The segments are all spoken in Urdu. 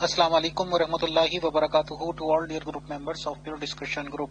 Assalamu alaikum warahmatullahi wabarakatuh to all dear group members of Pure Discussion Group.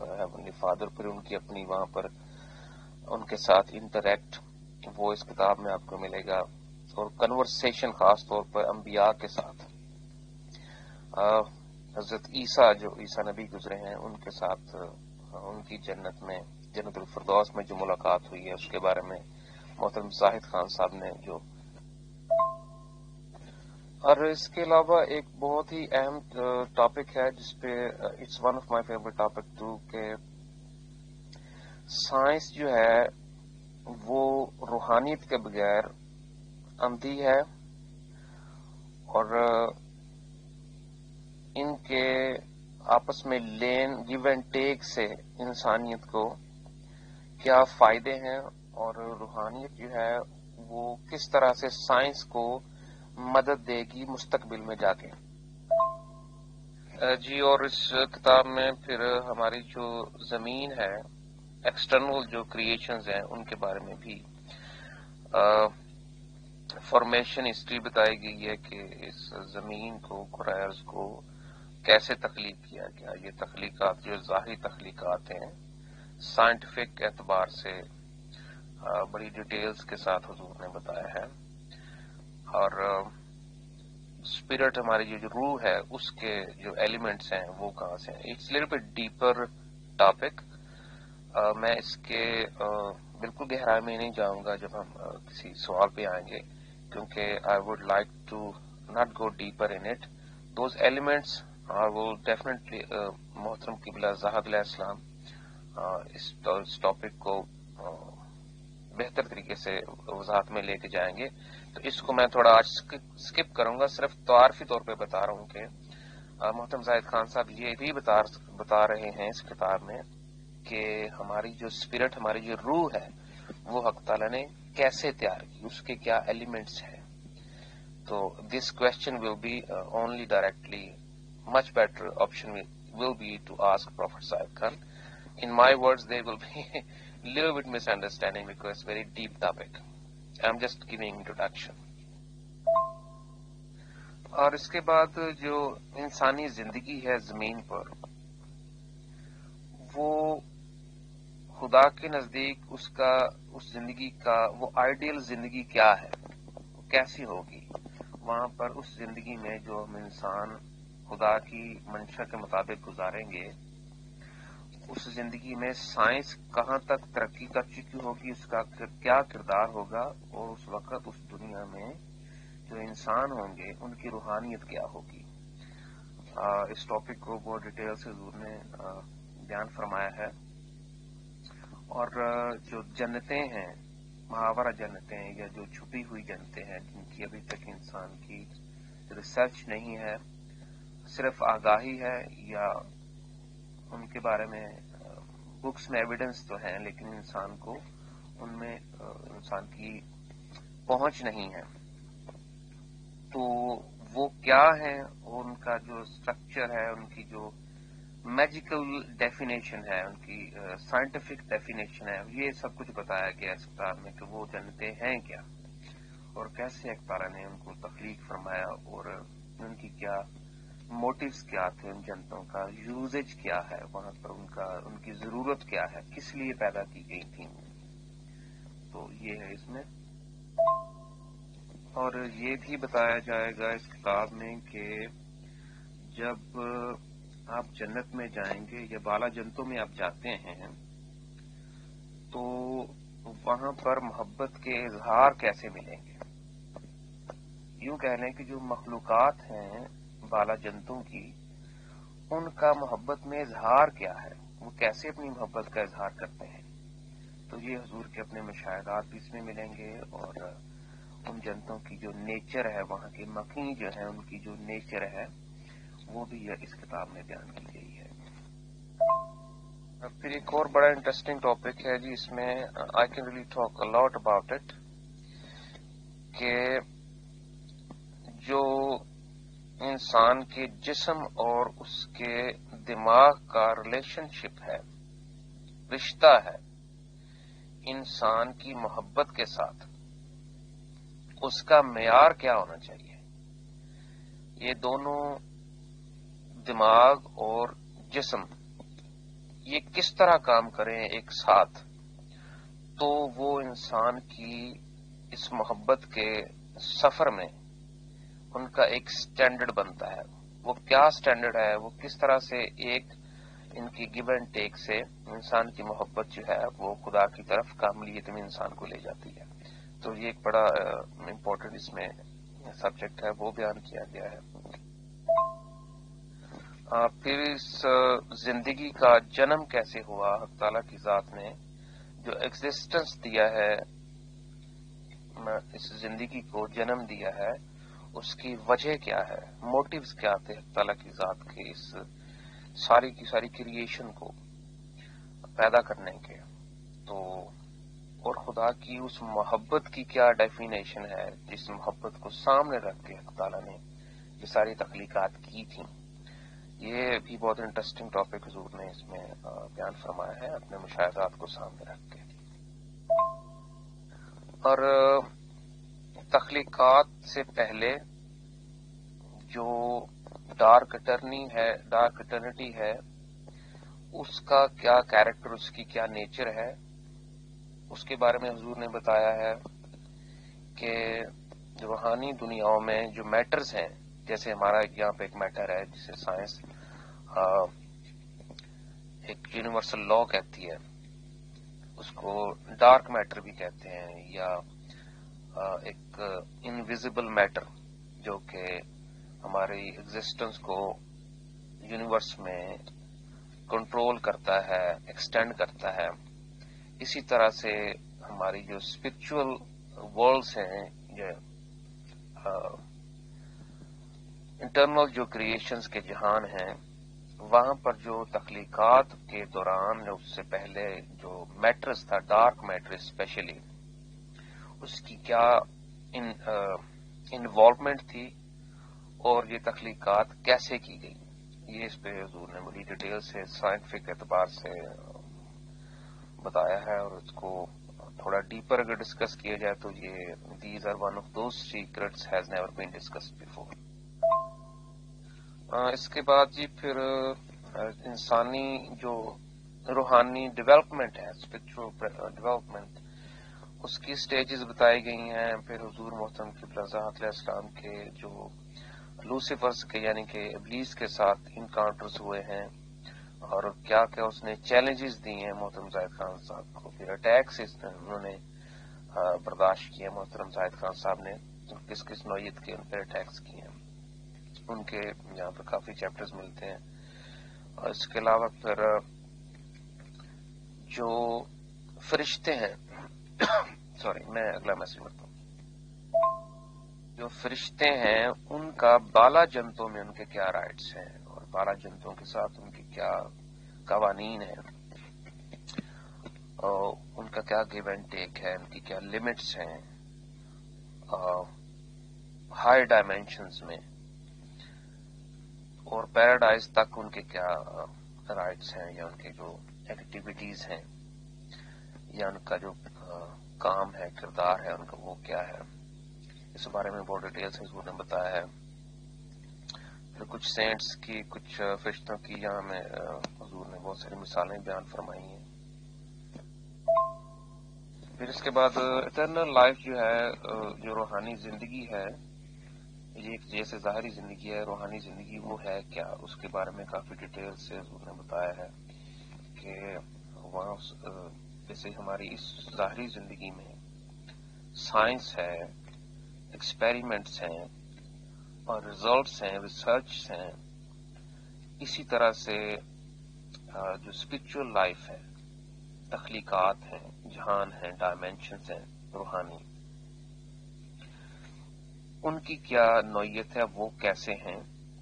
Heavenly father, پھر ان کی اپنی وہاں پر ان کے ساتھ انٹریکٹ، وہ اس کتاب میں آپ کو ملے گا، اور کنورسیشن خاص طور پر انبیاء کے ساتھ، حضرت عیسیٰ نبی گزرے ہیں ان کے ساتھ ان کی جنت میں، جنت الفردوس میں جو ملاقات ہوئی ہے اس کے بارے میں محترم زاہد خان صاحب نے جو. اور اس کے علاوہ ایک بہت ہی اہم ٹاپک ہے جس پہ it's one of my favourite topic too, کہ سائنس جو ہے وہ روحانیت کے بغیر اندھی ہے، اور ان کے آپس میں گیو اینڈ ٹیک سے انسانیت کو کیا فائدے ہیں، اور روحانیت جو ہے وہ کس طرح سے سائنس کو مدد دے گی مستقبل میں جا کے. جی، اور اس کتاب میں پھر ہماری جو زمین ہے، ایکسٹرنل جو کریشنز ہیں ان کے بارے میں بھی فارمیشن ہسٹری بتائی گئی ہے کہ اس زمین کو، کرائرز کو کیسے تخلیق کیا گیا. یہ تخلیقات جو ظاہری تخلیقات ہیں سائنٹیفک اعتبار سے بڑی ڈیٹیلز کے ساتھ حضور نے بتایا ہے. اور اسپرٹ ہماری جو روح ہے اس کے جو ایلیمنٹس ہیں وہ کہاں سے ہیں. It's little bit deeper topic. میں اس کے بالکل گہرائی میں نہیں جاؤں گا جب ہم کسی سوال پہ آئیں گے، کیونکہ I would like to not go deeper in it. Those elements وہ ڈیفینیٹلی محترم قبلہ زاہد علیہ السلام اس ٹاپک کو بہتر طریقے سے وضاحت میں لے کے جائیں گے. تو اس کو میں تھوڑا آج اسکپ کروں گا، صرف تعارفی طور پہ بتا رہا ہوں کہ محترم زاہد خان صاحب یہ بھی بتا رہے ہیں اس کتاب میں کہ ہماری جو اسپرٹ، ہماری جو روح ہے وہ حق تعالیٰ نے کیسے تیار کی، اس کے کیا ایلیمنٹس ہیں. تو this question will be only directly much better option will be to ask Prophet Sahib Khan. In my words, there will be a little bit misunderstanding because it's a very deep topic. I'm just giving introduction. اور اس کے بعد جو انسانی زندگی ہے زمین پر، وہ خدا کے نزدیک اس زندگی کا وہ آئیڈیل زندگی کیا ہے، کیسی ہوگی. وہاں پر اس زندگی میں جو ہم انسان خدا کی منشا کے مطابق گزاریں گے، اس زندگی میں سائنس کہاں تک ترقی کر چکی ہوگی، اس کا کیا کردار ہوگا، اور اس وقت اس دنیا میں جو انسان ہوں گے ان کی روحانیت کیا ہوگی. اس ٹاپک کو بہت ڈیٹیل سے حضور نے بیان فرمایا ہے. اور جو جنتیں ہیں، محاورہ جنتیں یا جو چھپی ہوئی جنتیں ہیں جن کی ابھی تک انسان کی ریسرچ نہیں ہے، صرف آگاہی ہے، یا ان کے بارے میں بکس میں ایویڈنس تو ہیں لیکن انسان کو ان میں انسان کی پہنچ نہیں ہے. تو وہ کیا ہے، ان کا جو اسٹرکچر ہے، ان کی جو میجیکل ڈیفینیشن ہے، ان کی سائنٹیفک ڈیفینیشن ہے، یہ سب کچھ بتایا گیا اس کتاب میں کہ وہ جنتیں ہیں کیا، اور کیسے اللہ تعالیٰ نے ان کو تخلیق فرمایا، اور ان کی کیا موٹیوز کیا تھے، ان جنتوں کا یوزیج کیا ہے، وہاں پر ان کی ضرورت کیا ہے، کس لیے پیدا کی گئی تھی. تو یہ ہے اس میں. اور یہ بھی بتایا جائے گا اس کتاب میں کہ جب آپ جنت میں جائیں گے یا بالا جنتوں میں آپ جاتے ہیں تو وہاں پر محبت کے اظہار کیسے ملیں گے. یوں کہہ لیں کہ جو مخلوقات ہیں بالا جنتوں کی، ان کا محبت میں اظہار کیا ہے، وہ کیسے اپنی محبت کا اظہار کرتے ہیں. تو یہ حضور کے اپنے مشاہدات بھی اس میں ملیں گے، اور ان جنتوں کی جو نیچر ہے، وہاں کے مکھی جو ہیں ان کی جو نیچر ہے وہ بھی اس کتاب میں بیان کی گئی ہے. پھر ایک اور بڑا انٹرسٹنگ ٹاپک ہے جی، اس میں I can really talk a lot about it, کہ جو انسان کے جسم اور اس کے دماغ کا ریلیشن شپ ہے، رشتہ ہے انسان کی محبت کے ساتھ، اس کا معیار کیا ہونا چاہیے. یہ دونوں دماغ اور جسم یہ کس طرح کام کریں ایک ساتھ، تو وہ انسان کی اس محبت کے سفر میں ان کا ایک سٹینڈرڈ بنتا ہے. وہ کیا سٹینڈرڈ ہے، وہ کس طرح سے ایک ان کی گیو اینڈ ٹیک سے انسان کی محبت جو ہے وہ خدا کی طرف کاملیت میں انسان کو لے جاتی ہے. تو یہ ایک بڑا امپورٹنٹ اس میں سبجیکٹ ہے، وہ بیان کیا گیا ہے. پھر اس زندگی کا جنم کیسے ہوا، حق تعالیٰ کی ذات نے جو ایگزسٹنس دیا ہے، اس زندگی کو جنم دیا ہے، اس کی وجہ کیا ہے، موٹیوز کیا تھے حق تعالیٰ کی ذات کے اس ساری کی ساری کریشن کو پیدا کرنے کے. تو اور خدا کی اس محبت کی کیا ڈیفینیشن ہے جس محبت کو سامنے رکھ کے حق تعالیٰ نے یہ ساری تخلیقات کی تھیں. یہ بھی بہت انٹرسٹنگ ٹاپک حضور نے اس میں بیان فرمایا ہے اپنے مشاہدات کو سامنے رکھ کے. اور تخلیقات سے پہلے جو ڈارک اٹرنٹی ہے اس کا کیا کیریکٹر، اس کی کیا نیچر ہے، اس کے بارے میں حضور نے بتایا ہے کہ روحانی دنیاؤں میں جو میٹرز ہیں، جیسے ہمارا یہاں پہ ایک میٹر ہے جسے سائنس ایک یونیورسل لا کہتی ہے، اس کو ڈارک میٹر بھی کہتے ہیں، یا ایک انویزیبل میٹر جو کہ ہماری ایگزسٹنس کو یونیورس میں کنٹرول کرتا ہے، ایکسٹینڈ کرتا ہے. اسی طرح سے ہماری جو اسپرچل ورلڈس ہیں، یہ انٹرنل جو کریشنز کے جہان ہیں، وہاں پر جو تخلیقات کے دوران اس سے پہلے جو میٹرز تھا، ڈارک میٹر اسپیشلی، اس کی کیا انوالومنٹ تھی اور یہ تخلیقات کیسے کی گئی. یہ اس پہ حضور نے بڑی ڈیٹیل سے سائنٹیفک اعتبار سے بتایا ہے. اور اس کو تھوڑا ڈیپر اگر ڈسکس کیا جائے تو یہ these are one of those secrets has never been discussed before. اس کے بعد جی پھر انسانی جو روحانی ڈیولپمنٹ ہے، اسپرچل ڈیولپمنٹ، اس کی سٹیجز بتائی گئی ہیں. پھر حضور محترم قبلہ ذات علیہ السلام کے جو لوسیفرز کے یعنی کہ ابلیس کے ساتھ انکاؤنٹرز ہوئے ہیں اور کیا کیا اس نے چیلنجز دی ہیں محترم زاہد خان صاحب کو. پھر اٹیکس انہوں نے برداشت کیے محترم زاہد خان صاحب نے، کس کس نوعیت کے ان پہ اٹیکس کیے ہیں، ان کے یہاں پہ کافی چیپٹرز ملتے ہیں. اور اس کے علاوہ پھر جو فرشتے ہیں سوری میں اگلا میسج کرتا ہوں. جو فرشتے ہیں ان کا بالا جنتوں میں ان کے کیا رائٹس ہیں اور بالا جنتوں کے ساتھ ان کے کیا قوانین ہیں، اور ان کا کیا گیو اینڈ ٹیک ہے، ان کی کیا لمٹس ہیں ہائی ڈائمینشنز میں، اور پیراڈائز تک ان کے کیا رائٹس ہیں یا ان کے جو ایکٹیویٹیز ہیں یا ان کا جو کام ہے، کردار ہے ان کا، وہ کیا ہے. اس بارے میں بہت ڈیٹیل سے حضور نے بتایا ہے. پھر کچھ سینٹس کی، کچھ فرشتوں کی یہاں میں حضور نے بہت ساری مثالیں بیان فرمائی ہیں. پھر اس کے بعد اٹرنل لائف جو ہے، جو روحانی زندگی ہے، یہ ایک جیسے ظاہری زندگی ہے، روحانی زندگی وہ ہے کیا، اس کے بارے میں کافی ڈیٹیل سے حضور نے بتایا ہے کہ وہاں جیسے ہماری اس ظاہری زندگی میں سائنس ہے، ایکسپیریمنٹس ہیں اور ریزلٹس ہیں، ریسرچ ہیں، اسی طرح سے جو اسپرچل لائف ہے، تخلیقات ہیں، جہان ہیں، ڈائمینشنز ہیں روحانی، ان کی کیا نوعیت ہے، وہ کیسے ہیں،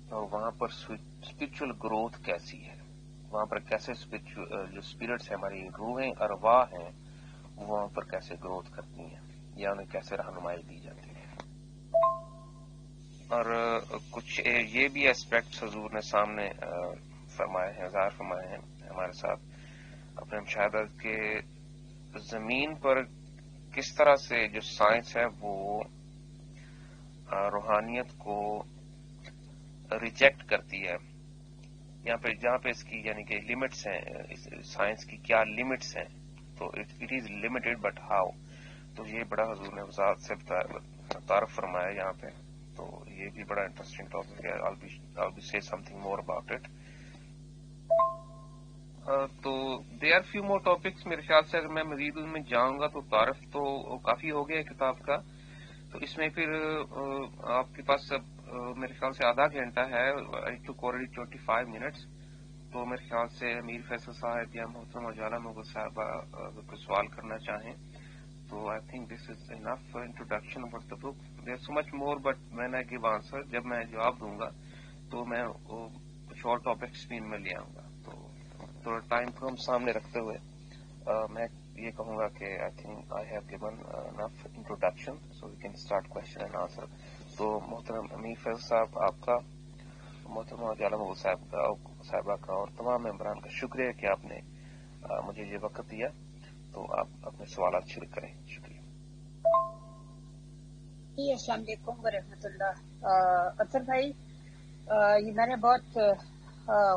اور وہاں پر اسپرچل گروتھ کیسی ہے، وہاں پر کیسے جو اسپرٹس ہیں، ہماری روحیں، ارواح ہیں، وہ وہاں پر کیسے گروتھ کرتی ہیں یا انہیں کیسے رہنمائی دی جاتی ہے. اور کچھ یہ بھی ایسپیکٹس حضور نے سامنے فرمائے ہیں، ظاہر فرمائے ہیں ہمارے ساتھ اپنے مشاہدات کے زمین پر کس طرح سے جو سائنس ہے وہ روحانیت کو ریجیکٹ کرتی ہے جہاں پہ اس کی یعنی کہ لمٹس ہیں، سائنس کی کیا لمٹس ہیں، تو it is limited but how. تو یہ بڑا حضور نے وضاحت سے تعارف فرمایا یہاں پہ. تو یہ بھی بڑا انٹرسٹنگ ٹاپک ہے. I'll be say something more about it. تو they are few more topics. میرے خیال سے اگر میں مزید ان میں جاؤں گا تو تعارف تو کافی ہو گیا ہے کتاب کا. تو اس میں پھر آپ کے پاس میرے خیال سے آدھا گھنٹہ ہے. I took already 25 minutes. تو میرے خیال سے امیر فیصل صاحب یا محترم اجالا مغل صاحبہ کوئی سوال کرنا چاہیں تو I think this is enough introduction about the book. There so much more but when I give answer, جب میں جواب دوں گا تو میں کچھ اور ٹاپکس بھی ان میں لے آؤں گا. تو تھوڑا ٹائم کو ہم سامنے رکھتے ہوئے میں یہ کہوں گا کہ I think I have given enough introduction so we can start question and answer. تو محترم امیر فیصل صاحب آپ کا، محترمہ اجالا مغل صاحبہ کا اور تمام ممبران کا شکریہ کہ آپ نے مجھے یہ وقت دیا. تو آپ اپنے سوالات شروع کریں. شکریہ. جی السلام علیکم ورحمۃ اللہ. اطہر بھائی، یہ میں نے بہت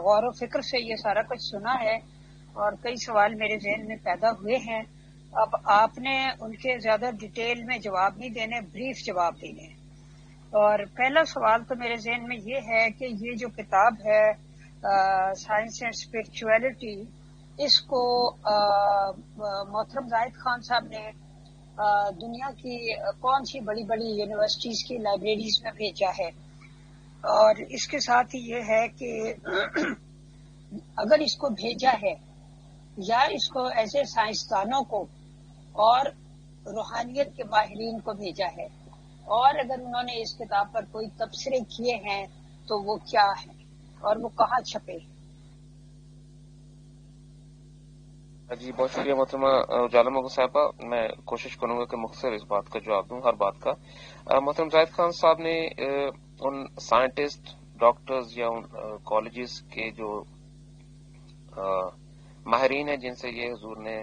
غور و فکر سے یہ سارا کچھ سنا ہے اور کئی سوال میرے ذہن میں پیدا ہوئے ہیں. اب آپ نے ان کے زیادہ ڈیٹیل میں جواب نہیں دینے، بریف جواب دینے. اور پہلا سوال تو میرے ذہن میں یہ ہے کہ یہ جو کتاب ہے سائنس اینڈ اسپرچویلٹی، اس کو محترم زاہد خان صاحب نے دنیا کی کون سی بڑی بڑی یونیورسٹیز کی لائبریریز میں بھیجا ہے؟ اور اس کے ساتھ ہی یہ ہے کہ اگر اس کو بھیجا ہے یا اس کو ایسے سائنسدانوں کو اور روحانیت کے ماہرین کو بھیجا ہے، اور اگر انہوں نے اس کتاب پر کوئی تبصرے کیے ہیں تو وہ کیا ہیں اور وہ کہاں چھپے؟ جی بہت شکریہ محترمہ اجالا مغل صاحبہ. میں کوشش کروں گا کہ مختصر اس بات کا جواب دوں، ہر بات کا. محترم زاہد خان صاحب نے ان سائنٹسٹ، ڈاکٹرز یا ان کالجز کے جو ماہرین ہیں جن سے یہ حضور نے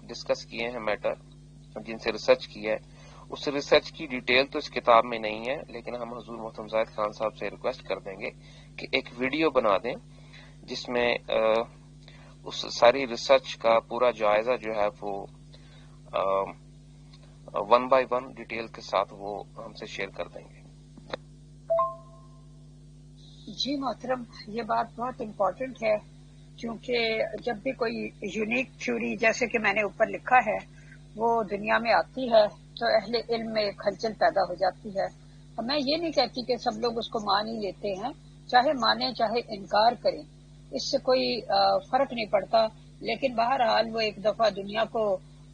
ڈسکس کیے ہیں میٹر، جن سے ریسرچ کیا ہے، اس ریسرچ کی ڈیٹیل تو اس کتاب میں نہیں ہے، لیکن ہم حضور محترم زاہد خان صاحب سے ریکویسٹ کر دیں گے کہ ایک ویڈیو بنا دیں جس میں اس ساری ریسرچ کا پورا جائزہ جو ہے وہ 1 by 1 ڈیٹیل کے ساتھ وہ ہم سے شیئر کر دیں گے. جی محترم، یہ بات بہت امپورٹنٹ ہے، کیونکہ جب بھی کوئی یونیک تھیوری جیسے کہ میں نے اوپر لکھا ہے وہ دنیا میں آتی ہے تو اہل علم میں ایک ہلچل پیدا ہو جاتی ہے. اور میں یہ نہیں کہتی کہ سب لوگ اس کو مان ہی لیتے ہیں، چاہے مانیں چاہے انکار کریں، اس سے کوئی فرق نہیں پڑتا، لیکن بہرحال وہ ایک دفعہ دنیا کو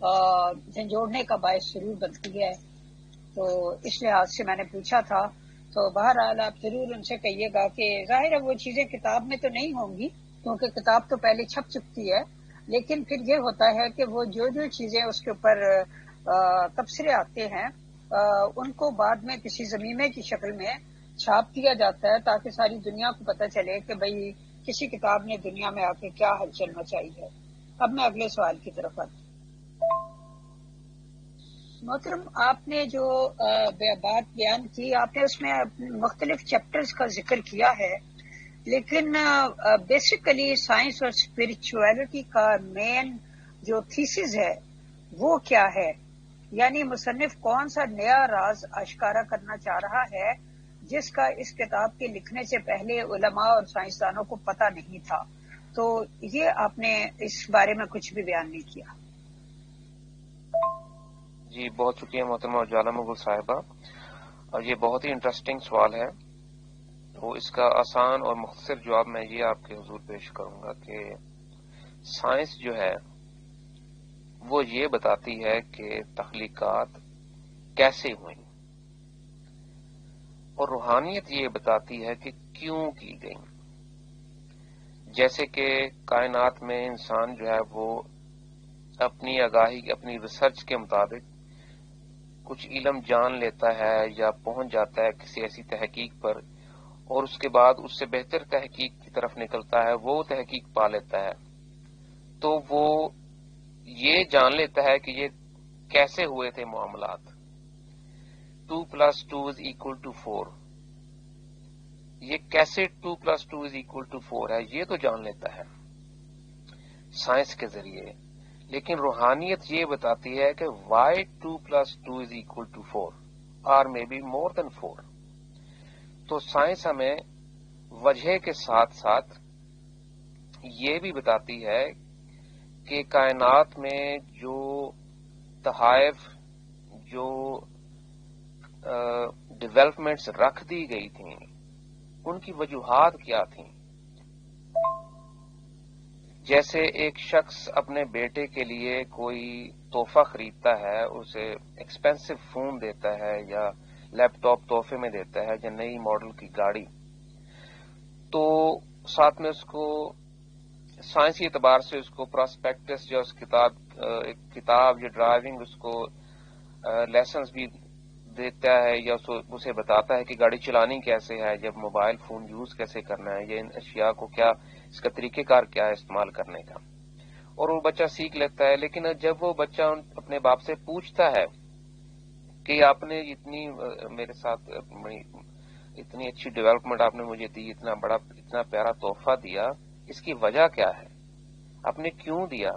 جھنجھوڑنے کا باعث ضرور بنتی ہے. تو اس لحاظ سے میں نے پوچھا تھا. تو بہرحال آپ ضرور ان سے کہیے گا کہ ظاہر ہے وہ چیزیں کتاب میں تو نہیں ہوں گی کیونکہ کتاب تو پہلے چھپ چکی ہے، لیکن پھر یہ ہوتا ہے کہ وہ جو چیزیں اس کے اوپر تبصرے آتے ہیں ان کو بعد میں کسی ضمیمے کی شکل میں چھاپ دیا جاتا ہے تاکہ ساری دنیا کو پتہ چلے کہ بھئی کسی کتاب نے دنیا میں آ کے کیا ہلچل مچائی ہے. اب میں اگلے سوال کی طرف آتی ہوں. محترم، آپ نے جو بات بیان کی، آپ نے اس میں مختلف چیپٹرز کا ذکر کیا ہے، لیکن بیسیکلی سائنس اور اسپرچویلٹی کا مین جو تھیسز ہے وہ کیا ہے؟ یعنی مصنف کون سا نیا راز آشکارا کرنا چاہ رہا ہے جس کا اس کتاب کے لکھنے سے پہلے علماء اور سائنسدانوں کو پتہ نہیں تھا؟ تو یہ آپ نے اس بارے میں کچھ بھی بیان نہیں کیا. جی بہت شکریہ محترمہ اجالا مغل صاحبہ، اور یہ بہت ہی انٹرسٹنگ سوال ہے. تو اس کا آسان اور مختصر جواب میں یہ آپ کے حضور پیش کروں گا کہ سائنس جو ہے وہ یہ بتاتی ہے کہ تخلیقات کیسے ہوئیں، اور روحانیت یہ بتاتی ہے کہ کیوں کی گئی. جیسے کہ کائنات میں انسان جو ہے وہ اپنی آگاہی، اپنی ریسرچ کے مطابق کچھ علم جان لیتا ہے یا پہنچ جاتا ہے کسی ایسی تحقیق پر، اور اس کے بعد اس سے بہتر تحقیق کی طرف نکلتا ہے، وہ تحقیق پا لیتا ہے، تو وہ یہ جان لیتا ہے کہ یہ کیسے ہوئے تھے معاملات. 2+2 = 4، یہ کیسے 2+2=4 ہے یہ تو جان لیتا ہے سائنس کے ذریعے، لیکن روحانیت یہ بتاتی ہے کہ why 2+2=4 اور مے بی مور دین 4. تو سائنس ہمیں وجہ کے ساتھ ساتھ یہ بھی بتاتی ہے کہ کائنات میں جو تحائف، جو ڈیولپمنٹس رکھ دی گئی تھیں، ان کی وجوہات کیا تھیں. جیسے ایک شخص اپنے بیٹے کے لیے کوئی تحفہ خریدتا ہے، اسے ایکسپینسو فون دیتا ہے یا لیپ ٹاپ تحفے میں دیتا ہے یا نئی ماڈل کی گاڑی، تو ساتھ میں اس کو سائنسی اعتبار سے اس کو پراسپیکٹس یا اس کتاب یا ڈرائیونگ اس کو لیسنس بھی دیتا ہے یا اسے بتاتا ہے کہ گاڑی چلانی کیسے ہے، جب موبائل فون یوز کیسے کرنا ہے، یا ان اشیاء کو کیا اس کا طریقہ کار کیا ہے استعمال کرنے کا، اور وہ بچہ سیکھ لیتا ہے. لیکن جب وہ بچہ اپنے باپ سے پوچھتا ہے کہ آپ نے اتنی میرے ساتھ اتنی اچھی ڈیولپمنٹ آپ نے مجھے دی، اتنا پیارا تحفہ دیا، اس کی وجہ کیا ہے، آپ نے کیوں دیا،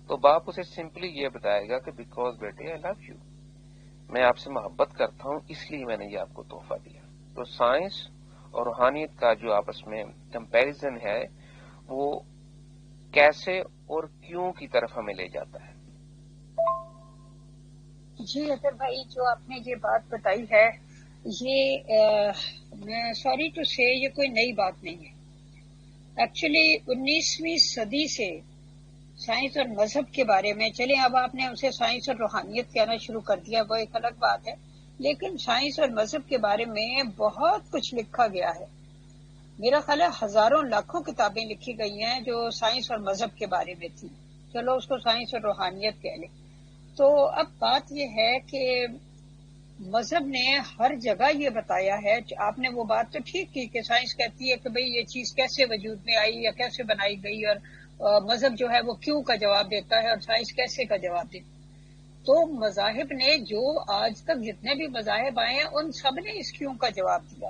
تو باپ اسے سمپلی یہ بتائے گا کہ بیکاز بیٹے آئی لو یو، میں آپ سے محبت کرتا ہوں اس لیے میں نے یہ آپ کو تحفہ دیا. تو سائنس اور روحانیت کا جو آپس میں کمپیریزن ہے وہ کیسے اور کیوں کی طرف ہمیں لے جاتا ہے. جی اطہر بھائی، جو آپ نے یہ بات بتائی ہے، یہ میں سوری ٹو سے یہ کوئی نئی بات نہیں ہے. ایکچولی 19ویں صدی سے سائنس اور مذہب کے بارے میں، چلیں اب آپ نے اسے سائنس اور روحانیت کہنا شروع کر دیا، وہ ایک الگ بات ہے، لیکن سائنس اور مذہب کے بارے میں بہت کچھ لکھا گیا ہے. میرا خیال ہے ہزاروں لاکھوں کتابیں لکھی گئی ہیں جو سائنس اور مذہب کے بارے میں تھی. چلو اس کو سائنس اور روحانیت کہہ لیں. تو اب بات یہ ہے کہ مذہب نے ہر جگہ یہ بتایا ہے، آپ نے وہ بات تو ٹھیک کی کہ سائنس کہتی ہے کہ بھئی یہ چیز کیسے وجود میں آئی یا کیسے بنائی گئی، اور مذہب جو ہے وہ کیوں کا جواب دیتا ہے اور سائنس کیسے کا جواب دیتا ہے. تو مذاہب نے جو آج تک جتنے بھی مذاہب آئے ہیں ان سب نے اس کیوں کا جواب دیا.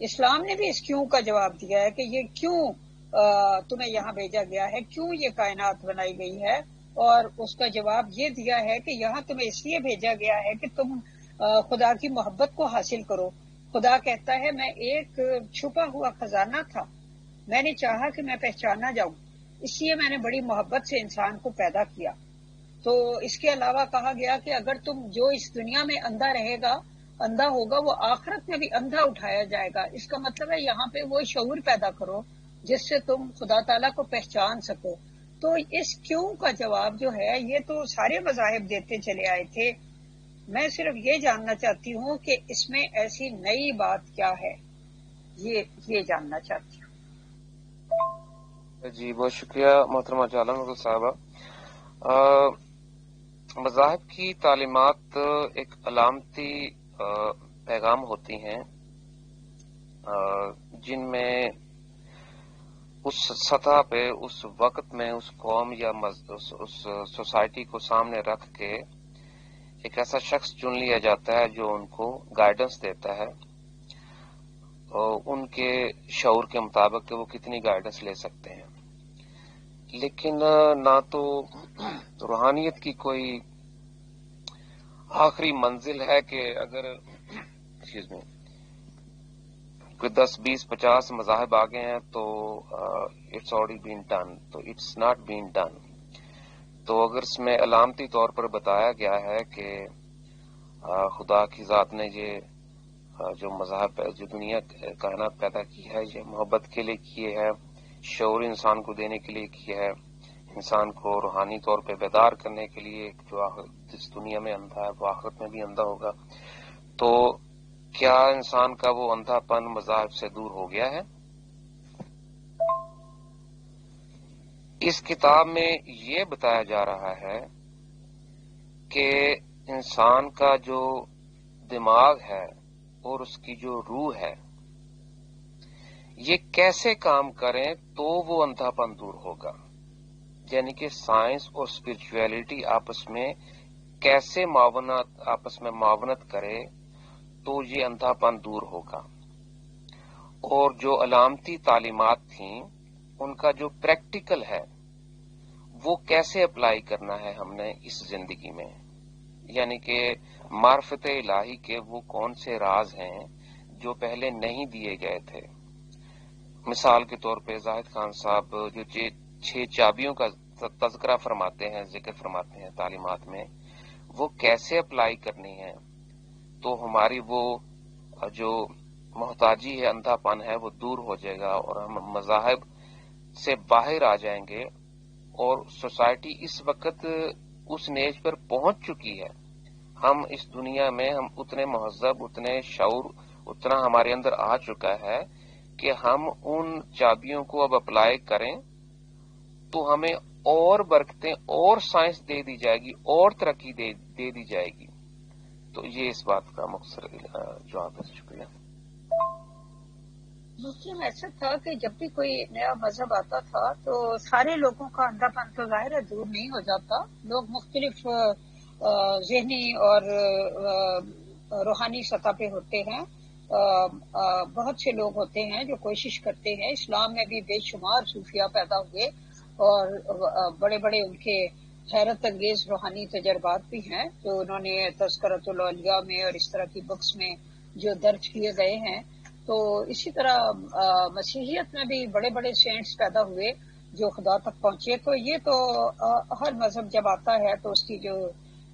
اسلام نے بھی اس کیوں کا جواب دیا ہے کہ یہ کیوں تمہیں یہاں بھیجا گیا ہے، کیوں یہ کائنات بنائی گئی ہے، اور اس کا جواب یہ دیا ہے کہ یہاں تمہیں اس لیے بھیجا گیا ہے کہ تم خدا کی محبت کو حاصل کرو. خدا کہتا ہے میں ایک چھپا ہوا خزانہ تھا، میں نے چاہا کہ میں پہچانا جاؤں، اس لیے میں نے بڑی محبت سے انسان کو پیدا کیا. تو اس کے علاوہ کہا گیا کہ اگر تم جو اس دنیا میں اندھا رہے گا، اندھا ہوگا، وہ آخرت میں بھی اندھا اٹھایا جائے گا. اس کا مطلب ہے یہاں پہ وہ شعور پیدا کرو جس سے تم خدا تعالیٰ کو پہچان سکو. تو اس کیوں کا جواب جو ہے یہ تو سارے مذاہب دیتے چلے آئے تھے. میں صرف یہ جاننا چاہتی ہوں کہ اس میں ایسی نئی بات کیا ہے، یہ جاننا چاہتی ہوں. جی بہت شکریہ محترمہ جالا مغل صاحبہ. مذاہب کی تعلیمات ایک علامتی پیغام ہوتی ہیں جن میں اس سطح پہ، اس وقت میں اس قوم یا اس سوسائٹی کو سامنے رکھ کے ایک ایسا شخص چن لیا جاتا ہے جو ان کو گائیڈنس دیتا ہے اور ان کے شعور کے مطابق کہ وہ کتنی گائیڈنس لے سکتے ہیں. لیکن نہ تو روحانیت کی کوئی آخری منزل ہے کہ اگر کوئی 10-20-50 مذاہب آگے ہیں تو اٹس آلریڈی بین ڈن، تو اٹس ناٹ بین ڈن. تو اگر اس میں علامتی طور پر بتایا گیا ہے کہ خدا کی ذات نے یہ جو مذہب جو دنیا کائنات پیدا کی ہے یہ محبت کے لیے کیے ہے، شعور انسان کو دینے کے لیے کیے ہے، انسان کو روحانی طور پہ بیدار کرنے کے لیے، جو جس دنیا میں اندھا ہے وہ آخرت میں بھی اندھا ہوگا. تو کیا انسان کا وہ اندھا پن مذاہب سے دور ہو گیا ہے؟ اس کتاب میں یہ بتایا جا رہا ہے کہ انسان کا جو دماغ ہے اور اس کی جو روح ہے یہ کیسے کام کریں تو وہ اندھا پن دور ہوگا. یعنی کہ سائنس اور اسپرچویلٹی آپس میں کیسے معاونت کرے تو یہ اندھا پن دور ہوگا. اور جو علامتی تعلیمات تھیں ان کا جو پریکٹیکل ہے وہ کیسے اپلائی کرنا ہے ہم نے اس زندگی میں، یعنی کہ معرفت الہی کے وہ کون سے راز ہیں جو پہلے نہیں دیے گئے تھے. مثال کے طور پہ زاہد خان صاحب جو 6 چابیوں کا تذکرہ فرماتے ہیں، ذکر فرماتے ہیں تعلیمات میں، وہ کیسے اپلائی کرنی ہے تو ہماری وہ جو محتاجی ہے، اندھا پن ہے، وہ دور ہو جائے گا اور ہم مذاہب سے باہر آ جائیں گے. اور سوسائٹی اس وقت اس نیج پر پہنچ چکی ہے، ہم اس دنیا میں ہم اتنے مہذب، اتنے شعور اتنا ہمارے اندر آ چکا ہے کہ ہم ان چابیوں کو اب اپلائی کریں تو ہمیں اور برکتیں اور سائنس دے دی جائے گی اور ترقی دے دی جائے گی. تو یہ اس بات کا مختصر جواب ہے. شکریہ. مسلم ایسا تھا کہ جب بھی کوئی نیا مذہب آتا تھا تو سارے لوگوں کا اندھا پن تو ظاہر ہے دور نہیں ہو جاتا. لوگ مختلف ذہنی اور روحانی سطح پہ ہوتے ہیں. بہت سے لوگ ہوتے ہیں جو کوشش کرتے ہیں. اسلام میں بھی بے شمار صوفیاء پیدا ہوئے اور بڑے بڑے ان کے حیرت انگیز روحانی تجربات بھی ہیں جو انہوں نے تذکرۃ الاولیاء میں اور اس طرح کی بکس میں جو درج کیے گئے ہیں. تو اسی طرح مسیحیت میں بھی بڑے بڑے سینٹس پیدا ہوئے جو خدا تک پہنچے. تو یہ تو ہر مذہب جب آتا ہے تو اس کی جو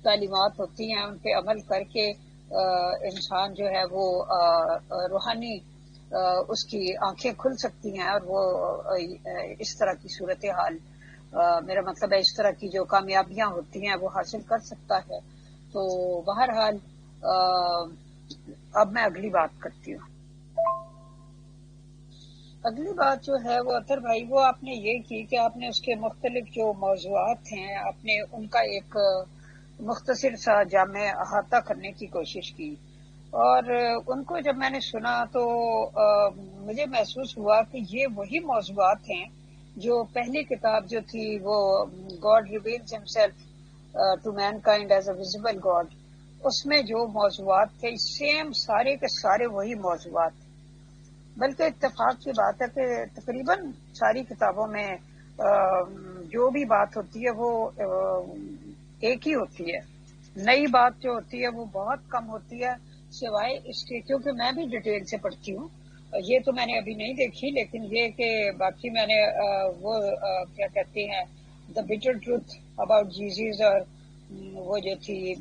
تعلیمات ہوتی ہیں ان پہ عمل کر کے انسان جو ہے وہ روحانی اس کی آنکھیں کھل سکتی ہیں اور وہ اس طرح کی صورتحال، میرا مطلب ہے اس طرح کی جو کامیابیاں ہوتی ہیں وہ حاصل کر سکتا ہے. تو بہرحال اب میں اگلی بات کرتی ہوں. اگلی بات جو ہے وہ اطہر بھائی وہ آپ نے یہ کی کہ آپ نے اس کے مختلف جو موضوعات ہیں آپ نے ان کا ایک مختصر سا جامع احاطہ کرنے کی کوشش کی. اور ان کو جب میں نے سنا تو مجھے محسوس ہوا کہ یہ وہی موضوعات ہیں جو پہلی کتاب جو تھی وہ God reveals himself to mankind as a visible God, اس میں جو موضوعات تھے سیم سارے کے سارے وہی موضوعات. بلکہ اتفاق کی بات ہے کہ تقریباً ساری کتابوں میں جو بھی بات ہوتی ہے وہ ایک ہی ہوتی ہے. نئی بات جو ہوتی ہے وہ بہت کم ہوتی ہے سوائے اس کے، کیونکہ میں بھی ڈیٹیل سے پڑھتی ہوں. یہ تو میں نے ابھی نہیں دیکھی، لیکن یہ کہ باقی میں نے وہ کیا کہتے ہیں دا بٹر ٹروتھ اباؤٹ جیزس اور وہ جو تھی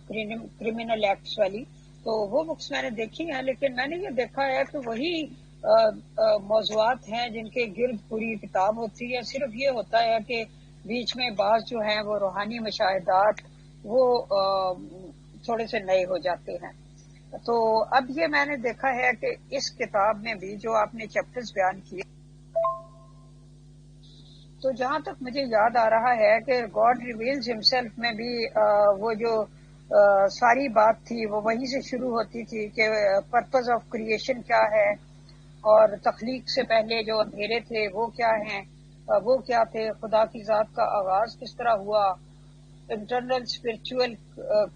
کرمنل ایکٹس والی، تو وہ بکس میں نے دیکھی ہیں. لیکن میں نے یہ دیکھا ہے کہ وہی موضوعات ہیں جن کے گرد پوری کتاب ہوتی ہے. صرف یہ ہوتا ہے کہ بیچ میں بعض جو ہیں وہ روحانی مشاہدات وہ تھوڑے سے نئے ہو جاتے ہیں. تو اب یہ میں نے دیکھا ہے کہ اس کتاب میں بھی جو آپ نے چیپٹرز بیان کیے، تو جہاں تک مجھے یاد آ رہا ہے کہ گاڈ ریویلز ہمسیلف میں بھی وہ جو ساری بات تھی وہ وہیں سے شروع ہوتی تھی کہ پرپز آف کریشن کیا ہے اور تخلیق سے پہلے جو اندھیرے تھے وہ کیا ہیں، وہ کیا تھے، خدا کی ذات کا آغاز کس طرح ہوا، انٹرنل اسپرچول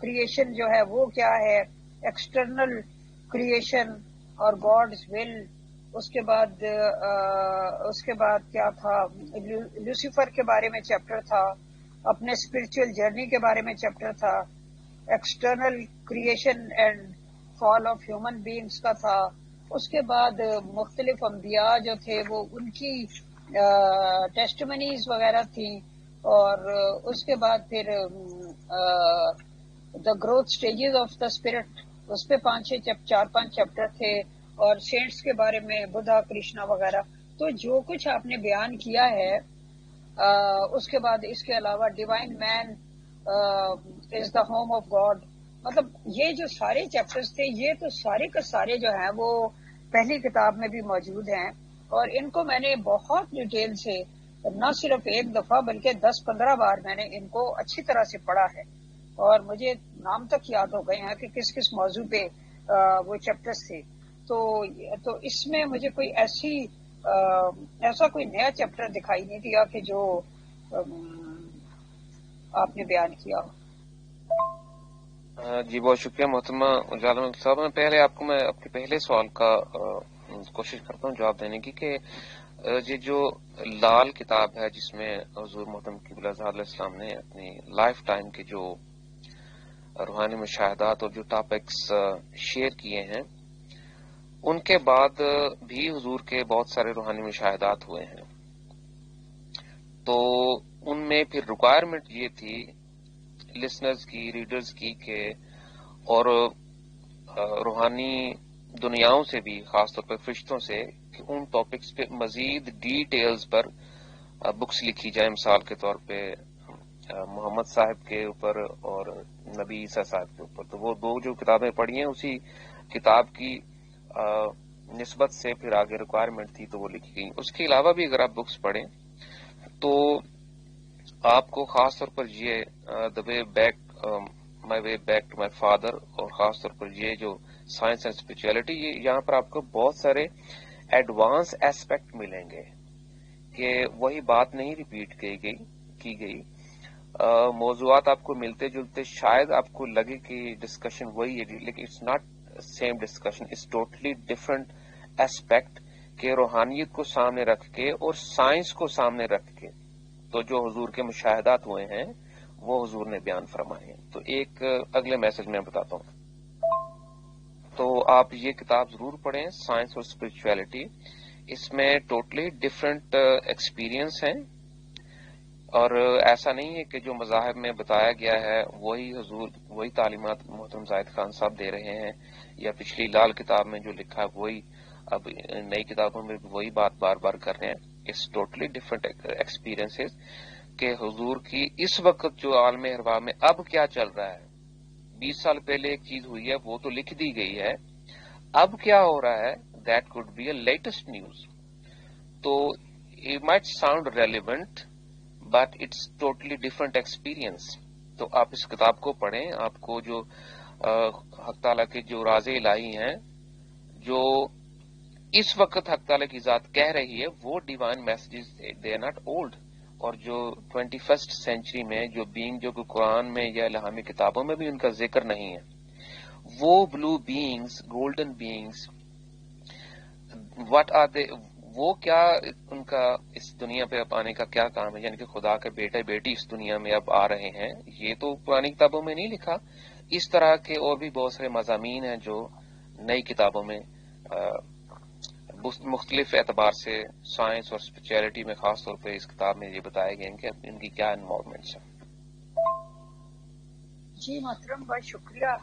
کریشن جو ہے وہ کیا ہے، ایکسٹرنل کریشن اور گاڈز ول. اس کے بعد کیا تھا، لوسیفر کے بارے میں چیپٹر تھا، اپنے اسپرچل جرنی کے بارے میں چیپٹر تھا، external creation and fall of human beings کا تھا. اس کے بعد مختلف انبیاء جو تھے وہ ان کی ٹیسٹمنیز وغیرہ تھیں. اور اس کے بعد پھر the growth stages of the spirit, اس پہ 4-5 چیپٹر تھے. اور سینٹس کے بارے میں بدھا، کرشنا وغیرہ. تو جو کچھ آپ نے بیان کیا ہے اس کے بعد اس کے علاوہ divine man is the home of God, مطلب یہ جو سارے چیپٹرز تھے یہ تو سارے کے سارے جو ہیں وہ پہلی کتاب میں بھی موجود ہیں. اور ان کو میں نے بہت ڈیٹیل سے نہ صرف ایک دفعہ بلکہ 10-15 بار میں نے ان کو اچھی طرح سے پڑھا ہے اور مجھے نام تک یاد ہو گئے ہیں کہ کس کس موضوع پہ وہ چیپٹرز تھے. تو اس میں مجھے کوئی ایسا کوئی نیا چیپٹر دکھائی نہیں دیا کہ جو آپ نے بیان کیا ہو. جی بہت شکریہ محترمہ اجالا صاحب. میں پہلے آپ کو میں اپنے پہلے سوال کا کوشش کرتا ہوں جواب دینے کی کہ یہ جو لال کتاب ہے جس میں حضور محترم قبلہ اظہار علیہ السلام نے اپنی لائف ٹائم کے جو روحانی مشاہدات اور جو ٹاپکس شیئر کیے ہیں ان کے بعد بھی حضور کے بہت سارے روحانی مشاہدات ہوئے ہیں. تو ان میں پھر ریکوائرمنٹ یہ تھی لسنرز کی, ریڈرز کی کہ اور روحانی دنیاؤں سے بھی, خاص طور پر فرشتوں سے, کہ ان ٹاپکس پہ مزید ڈیٹیلز پر بکس لکھی جائے. مثال کے طور پہ محمد صاحب کے اوپر اور نبی عیسیٰ صاحب کے اوپر. تو وہ دو جو کتابیں پڑھی ہیں اسی کتاب کی نسبت سے پھر آگے ریکوائرمنٹ تھی تو وہ لکھی گئی. اس کے علاوہ بھی اگر آپ بکس پڑھیں تو آپ کو خاص طور پر یہ the way back, my way back to my father, اور خاص طور پر یہ جو سائنس اینڈ اسپرچویلٹی, یہاں پر آپ کو بہت سارے ایڈوانس ایسپیکٹ ملیں گے کہ وہی بات نہیں ریپیٹ کی گئی. موضوعات آپ کو ملتے جلتے, شاید آپ کو لگے کہ ڈسکشن وہی ہے, لیکن it's not same discussion, it's totally different aspect کہ روحانیت کو سامنے رکھ کے اور سائنس کو سامنے رکھ کے تو جو حضور کے مشاہدات ہوئے ہیں وہ حضور نے بیان فرمائے ہیں. تو ایک اگلے میسج میں بتاتا ہوں. تو آپ یہ کتاب ضرور پڑھیں, سائنس اور اسپرچویلٹی. اس میں ٹوٹلی ڈفرنٹ ایکسپیرئنس ہیں, اور ایسا نہیں ہے کہ جو مذاہب میں بتایا گیا ہے وہی حضور, وہی تعلیمات محترم زاہد خان صاحب دے رہے ہیں, یا پچھلی لال کتاب میں جو لکھا ہے وہی اب نئی کتابوں میں بھی وہی بات بار بار کر رہے ہیں. اٹس ٹوٹلی ڈفرنٹ ایکسپیرئنس کہ حضور کی اس وقت جو عالم ارواح میں اب کیا چل رہا ہے. 20 سال پہلے ایک چیز ہوئی ہے وہ تو لکھ دی گئی ہے, اب کیا ہو رہا ہے that could be a latest news. تو it might sound relevant but it's totally different experience. تو آپ اس کتاب کو پڑھیں, آپ کو جو حق تعالیٰ کے جو راز الہی ہیں, جو اس وقت حق تعالیٰ کی ذات کہہ رہی ہے, وہ divine messages they are not old. اور جو 21st سینچری میں جو بینگ جو قرآن میں یا الہامی کتابوں میں بھی ان کا ذکر نہیں ہے, وہ blue bangs, golden bangs, what are they, وہ کیا ان کا اس دنیا پہ اب آنے کا کیا کام ہے, یعنی کہ خدا کے بیٹے بیٹی اس دنیا میں اب آ رہے ہیں, یہ تو پرانی کتابوں میں نہیں لکھا. اس طرح کے اور بھی بہت سارے مضامین ہیں جو نئی کتابوں میں مختلف اعتبار سے سائنس اور اسپرچویلٹی میں خاص طور پہ اس کتاب میں یہ بتائے گئے ہیں کہ ان کی کیا انوالومنٹس ہیں. جی محترم, بہت شکریہ.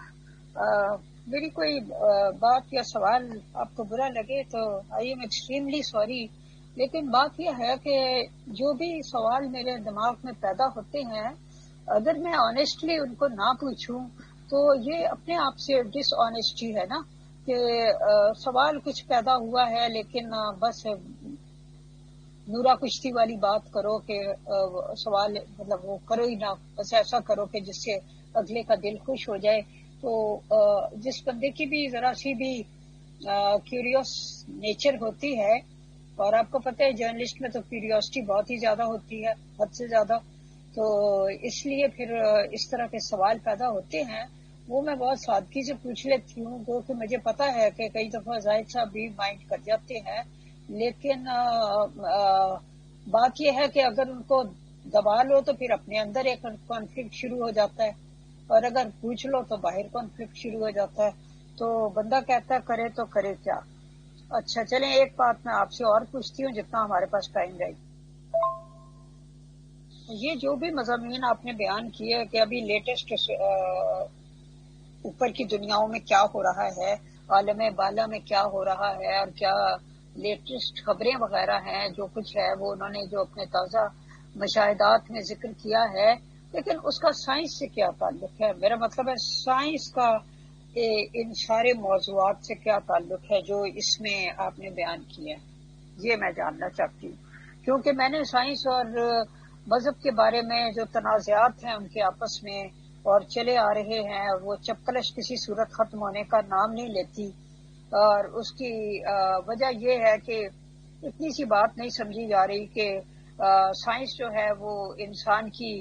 میری کوئی بات یا سوال آپ کو برا لگے تو آئی ایم ایکسٹریملی سوری, لیکن بات یہ ہے کہ جو بھی سوال میرے دماغ میں پیدا ہوتے ہیں اگر میں آنےسٹلی ان کو نہ پوچھوں تو یہ اپنے آپ سے ڈس آنےسٹی ہے نا, کہ سوال کچھ پیدا ہوا ہے لیکن بس نورا کشتی والی بات کرو کہ سوال مطلب وہ کرو ہی نہ, بس ایسا کرو کہ جس سے اگلے کا دل خوش ہو جائے. تو جس بندے کی بھی ذرا سی بھی کیوریوس نیچر ہوتی ہے, اور آپ کو پتہ ہے جرنلسٹ میں تو کیوریوسٹی بہت ہی زیادہ ہوتی ہے, حد سے زیادہ, تو اس لیے پھر اس طرح کے سوال پیدا ہوتے ہیں. وہ میں بہت سادگی سے پوچھ لیتی ہوں, کیونکہ مجھے پتا ہے کہ کئی دفعہ زاہد صاحب بھی مائنڈ کر جاتے ہیں, لیکن بات یہ ہے کہ اگر ان کو دبا لو تو پھر اپنے اندر ایک کانفلکٹ شروع ہو جاتا ہے, اور اگر پوچھ لو تو باہر کانفلکٹ شروع ہو جاتا ہے. تو بندہ کہتا ہے کرے تو کرے کیا. اچھا چلیں, ایک بات میں آپ سے اور پوچھتی ہوں جتنا ہمارے پاس ٹائم رہے. یہ جو بھی مضامین آپ نے بیان کیے کہ ابھی لیٹسٹ اوپر کی دنیاؤں میں کیا ہو رہا ہے, عالم بالا میں کیا ہو رہا ہے, اور کیا لیٹسٹ خبریں وغیرہ ہیں, جو کچھ ہے وہ انہوں نے جو اپنے تازہ مشاہدات میں ذکر کیا ہے, لیکن اس کا سائنس سے کیا تعلق ہے؟ میرا مطلب ہے سائنس کا ان سارے موضوعات سے کیا تعلق ہے جو اس میں آپ نے بیان کیے, یہ میں جاننا چاہتی ہوں. کیونکہ میں نے سائنس اور مذہب کے بارے میں جو تنازعات ہیں ان کے آپس میں اور چلے آ رہے ہیں, وہ چپکلش کسی صورت ختم ہونے کا نام نہیں لیتی, اور اس کی وجہ یہ ہے کہ اتنی سی بات نہیں سمجھی جا رہی کہ سائنس جو ہے وہ انسان کی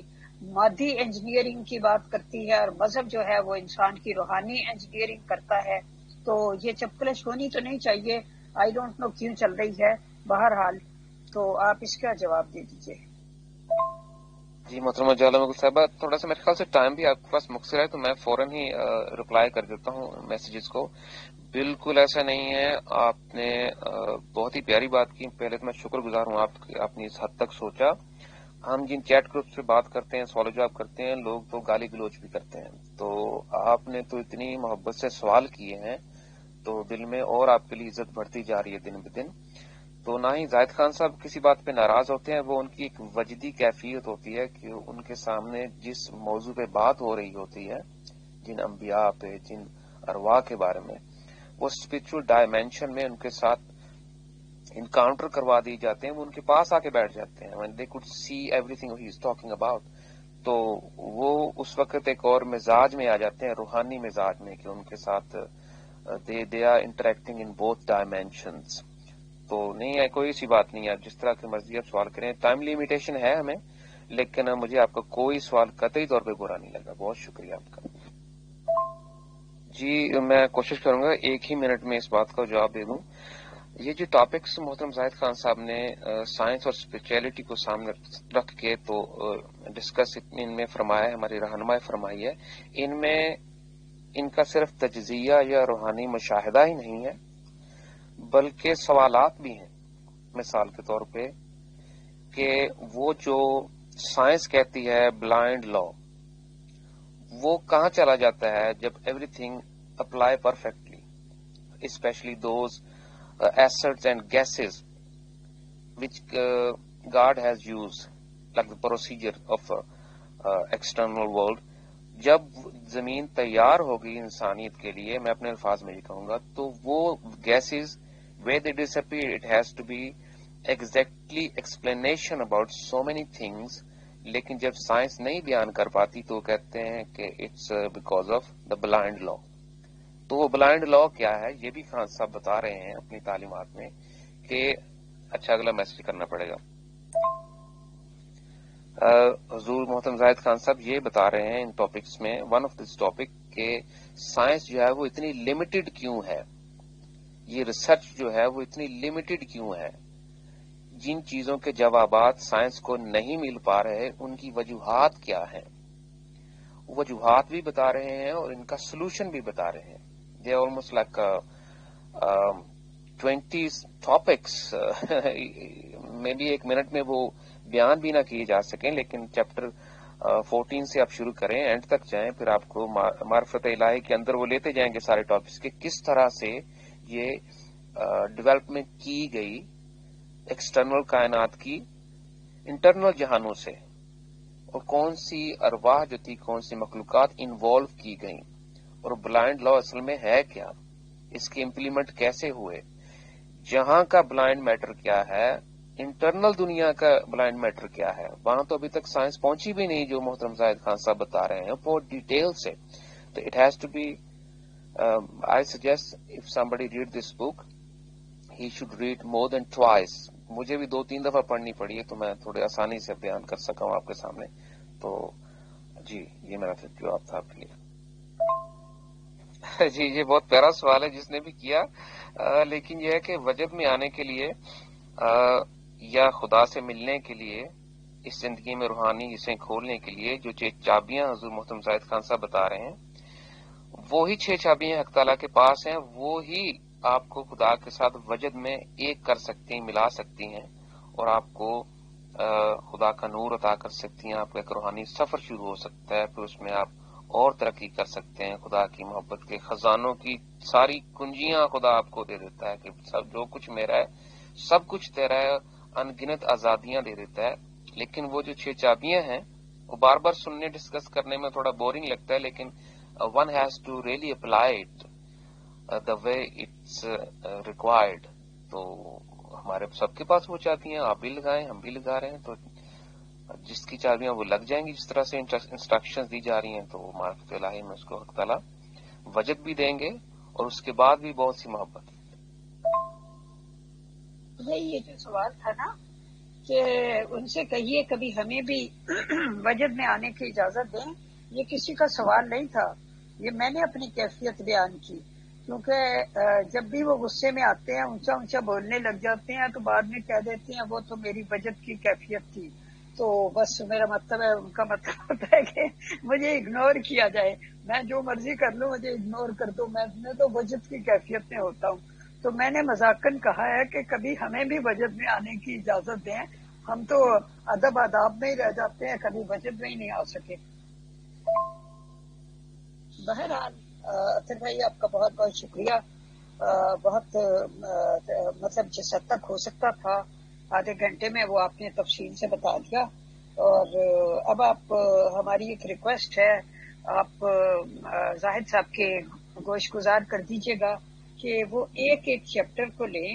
مادی انجینئرنگ کی بات کرتی ہے اور مذہب جو ہے وہ انسان کی روحانی انجینئرنگ کرتا ہے. تو یہ چپکلش ہونی تو نہیں چاہیے. آئی ڈونٹ نو کیوں چل رہی ہے. بہرحال تو آپ اس کا جواب دے دیجیے. جی محترمہ جالا مغل صاحبہ، تھوڑا سا میرے خیال سے ٹائم بھی آپ کے پاس مختصر ہے، تو میں فوراً ہی رپلائی کر دیتا ہوں میسیجز کو. بالکل ایسا نہیں ہے، آپ نے بہت ہی پیاری بات کی. پہلے تو میں شکر گزار ہوں آپ نے اس حد تک سوچا. ہم جن چیٹ گروپ سے بات کرتے ہیں، سوال و جواب کرتے ہیں، لوگ تو گالی گلوچ بھی کرتے ہیں. تو آپ نے تو اتنی محبت سے سوال کیے ہیں تو دل میں اور آپ کے لیے عزت بڑھتی جا رہی ہے دن بدن. تو نہ ہی زاہد خان صاحب کسی بات پہ ناراض ہوتے ہیں، وہ ان کی ایک وجدی کیفیت ہوتی ہے کہ ان کے سامنے جس موضوع پہ بات ہو رہی ہوتی ہے، جن انبیاء پہ، جن ارواح کے بارے میں، وہ اسپرچل ڈائمینشن میں ان کے ساتھ انکاؤنٹر کروا دی جاتے ہیں، وہ ان کے پاس آ کے بیٹھ جاتے ہیں. when they could see everything he is talking about، تو وہ اس وقت ایک اور مزاج میں آ جاتے ہیں، روحانی مزاج میں، کہ ان کے ساتھ they are interacting in both dimensions. تو نہیں ہے، کوئی سی بات نہیں ہے، جس طرح کی مرضی آپ سوال کریں. ٹائم لمیٹیشن ہے ہمیں، لیکن مجھے آپ کا کوئی سوال قطعی طور پہ برا نہیں لگا. بہت شکریہ آپ کا. جی میں کوشش کروں گا ایک ہی منٹ میں اس بات کا جواب دے دوں. یہ جو ٹاپکس محترم زاہد خان صاحب نے سائنس اور اسپرچویلٹی کو سامنے رکھ کے تو ڈسکس ان میں فرمایا ہے، ہماری رہنمائی فرمائی ہے. ان میں ان کا صرف تجزیہ یا روحانی مشاہدہ ہی نہیں ہے، بلکہ سوالات بھی ہیں. مثال کے طور پہ کہ وہ جو سائنس کہتی ہے بلائنڈ لا، وہ کہاں چلا جاتا ہے جب everything apply perfectly, especially those acids and gases which God has use like the procedure of external world. جب زمین تیار ہوگی انسانیت کے لیے، میں اپنے الفاظ میں یہ کہوں گا، تو وہ gases where they disappear, it has to be exactly explanation about so many things. لیکن جب سائنس نہیں بیان کر پاتی تو کہتے ہیں کہ it's because of the blind law. تو وہ بلائنڈ لا کیا ہے، یہ بھی خان صاحب بتا رہے ہیں اپنی تعلیمات میں کہ اچھا اگلا میسج کرنا پڑے گا. حضور محترم زاہد خان صاحب یہ بتا رہے ہیں ان ٹاپکس میں، ون آف دس ٹاپک، کہ سائنس جو ہے وہ اتنی لمیٹڈ کیوں ہے، یہ ریسرچ جو ہے وہ اتنی لمیٹڈ کیوں ہے. جن چیزوں کے جوابات سائنس کو نہیں مل پا رہے ان کی وجوہات کیا ہیں، وجوہات بھی بتا رہے ہیں اور ان کا سلوشن بھی بتا رہے ہیں. They almost like 20 topics. میں بھی ایک منٹ میں وہ بیان بھی نہ کیے جا سکیں، لیکن چیپٹر 14 سے آپ شروع کریں، اینڈ تک جائیں، پھر آپ کو معرفت الہی کے اندر وہ لیتے جائیں گے سارے ٹاپکس کہ کس طرح سے یہ ڈیولپمنٹ کی گئی ایکسٹرنل کائنات کی انٹرنل جہانوں سے، اور کون سی ارواح جو تھی، کون سی مخلوقات انوالو کی گئیں، اور بلائنڈ لا اصل میں ہے کیا، اس کے امپلیمنٹ کیسے ہوئے، جہاں کا بلائنڈ میٹر کیا ہے، انٹرنل دنیا کا بلائنڈ میٹر کیا ہے. وہاں تو ابھی تک سائنس پہنچی بھی نہیں، جو محترم زاہد خان صاحب بتا رہے ہیں بہت ڈیٹیل سے. تو it has to be I suggest if somebody read this book he should read more than twice. مجھے بھی 2-3 دفعہ پڑھنی پڑی ہے تو میں تھوڑے آسانی سے بیان کر سکا ہوں آپ کے سامنے. تو جی یہ میرا جواب تھا آپ کے لیے. جی یہ بہت پیارا سوال ہے جس نے بھی کیا، لیکن یہ ہے کہ وجد میں آنے کے لیے یا خدا سے ملنے کے لیے، اس زندگی میں روحانی اسے کھولنے کے لیے جو 6 چابیاں حضور محترم زاہد خان صاحب بتا رہے ہیں، وہی 6 چابیاں حق تعالیٰ کے پاس ہیں، وہی آپ کو خدا کے ساتھ وجد میں ایک کر سکتی ہیں، ملا سکتی ہیں، اور آپ کو خدا کا نور عطا کر سکتی ہیں. آپ کا ایک روحانی سفر شروع ہو سکتا ہے، پھر اس میں آپ اور ترقی کر سکتے ہیں. خدا کی محبت کے خزانوں کی ساری کنجیاں خدا آپ کو دے دیتا ہے کہ سب جو کچھ میرا ہے سب کچھ تیرا ہے، ان گنت آزادیاں دے دیتا ہے. لیکن وہ جو 6 چابیاں ہیں وہ بار بار سننے ڈسکس کرنے میں تھوڑا بورنگ لگتا ہے، لیکن one has to really apply it the way it's required. تو ہمارے سب کے پاس وہ چابیاں، آپ بھی لگائیں، ہم بھی لگا رہے ہیں، تو جس کی چابیاں وہ لگ جائیں گی جس طرح سے انسٹرکشنز دی جا رہی ہیں، تو معرفت الہی میں اس کو حق تعالیٰ وجد بھی دیں گے اور اس کے بعد بھی بہت سی محبت. یہ جو سوال تھا نا کہ ان سے کہیے کبھی ہمیں بھی وجد میں آنے کی اجازت دیں. یہ کسی کا سوال نہیں تھا، یہ میں نے اپنی کیفیت بیان کی، کیونکہ جب بھی وہ غصے میں آتے ہیں اونچا اونچا بولنے لگ جاتے ہیں تو بعد میں کہہ دیتے ہیں وہ تو میری وجد کی کیفیت تھی. تو بس میرا مطلب ہے، ان کا مطلب ہوتا ہے کہ مجھے اگنور کیا جائے، میں جو مرضی کر لوں مجھے اگنور کر دو، میں تو وجد کی کیفیت میں ہوتا ہوں. تو میں نے مذاقن کہا ہے کہ کبھی ہمیں بھی وجد میں آنے کی اجازت دیں، ہم تو ادب آداب میں ہی رہ جاتے ہیں، کبھی وجد میں ہی نہیں آ سکے. بہرحال اطہر بھائی آپ کا بہت بہت شکریہ. بہت مطلب جس حد تک ہو سکتا تھا آدھے گھنٹے میں وہ آپ نے تفصیل سے بتا دیا. اور اب آپ ہماری ایک ریکویسٹ ہے، آپ زاہد صاحب کے گوش گزار کر دیجیے گا کہ وہ ایک ایک چیپٹر کو لیں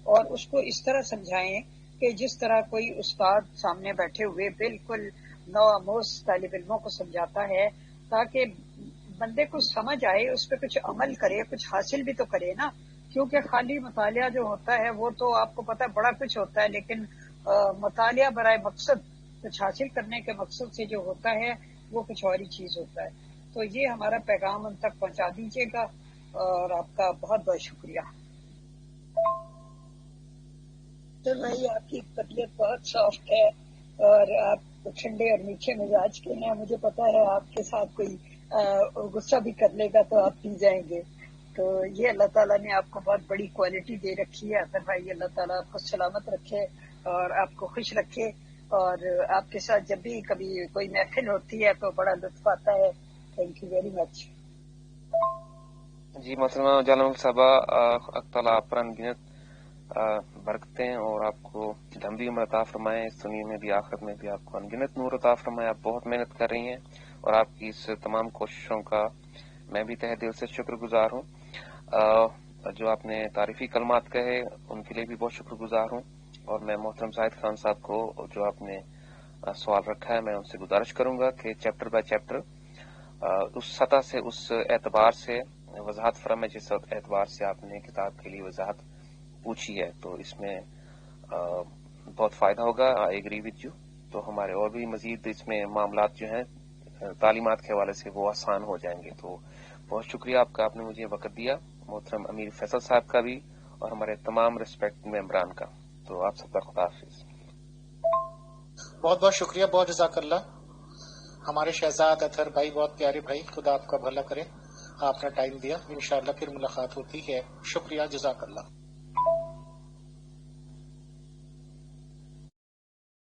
اور اس کو اس طرح سمجھائیں کہ جس طرح کوئی استاد سامنے بیٹھے ہوئے بالکل نو آموز طالب علموں کو سمجھاتا ہے، تاکہ بندے کو سمجھ آئے، اس پہ کچھ عمل کرے، کچھ حاصل بھی تو کرے نا. کیونکہ خالی مطالعہ جو ہوتا ہے وہ تو آپ کو پتہ ہے بڑا کچھ ہوتا ہے، لیکن مطالعہ برائے مقصد، کچھ حاصل کرنے کے مقصد سے جو ہوتا ہے وہ کچھ اور ہی چیز ہوتا ہے. تو یہ ہمارا پیغام ان تک پہنچا دیجیے گا، اور آپ کا بہت بہت شکریہ. تو بھائی آپ کی طبیعت بہت سافٹ ہے اور آپ ٹھنڈے اور میٹھے مزاج کے ہیں. مجھے پتا ہے آپ کے ساتھ کوئی غصہ بھی کر لے گا تو آپ پی جائیں گے. تو یہ اللہ تعالیٰ نے آپ کو بہت بڑی کوالٹی دے رکھی ہے. اطہر بھائی اللہ تعالیٰ آپ کو سلامت رکھے اور آپ کو خوش رکھے، اور آپ کے ساتھ جب بھی کبھی کوئی محفل ہوتی ہے تو بڑا لطف آتا ہے. Thank you very much. جی محترمہ جلال صاحبہ، اللہ تعالیٰ آپ پر انگنت برکتیں اور آپ کو لمبی عمر عطا فرمائے، اس دنیا میں بھی آخرت میں بھی آپ کو انگنت نور عطا فرمائے. آپ بہت محنت کر رہی ہیں اور آپ کی اس تمام کوششوں کا میں بھی تہ دل سے شکر گزار ہوں. جو آپ نے تعریفی کلمات کہے ان کے لیے بھی بہت شکر گزار ہوں. اور میں محترم زاہد خان صاحب کو جو آپ نے سوال رکھا ہے میں ان سے گزارش کروں گا کہ چیپٹر بائی چیپٹر اس سطح سے، اس اعتبار سے وضاحت فرمائے جس اعتبار سے آپ نے کتاب کے لیے وضاحت پوچھی ہے. تو اس میں بہت فائدہ ہوگا. I agree with you. تو ہمارے اور بھی مزید اس میں معاملات جو ہیں تعلیمات کے حوالے سے وہ آسان ہو جائیں گے. تو بہت شکریہ آپ کا، آپ نے مجھے وقت دیا. محترم امیر فیصل صاحب کا بھی اور ہمارے تمام ریسپیکٹ ممبران کا. تو آپ سب کا خدا حافظ. بہت بہت شکریہ، بہت جزاک اللہ. ہمارے شہزاد اطہر بھائی بہت پیارے بھائی، خدا آپ کا بھلا کرے. آپ نے ٹائم دیا، انشاءاللہ پھر ملاقات ہوتی ہے. شکریہ، جزاک اللہ.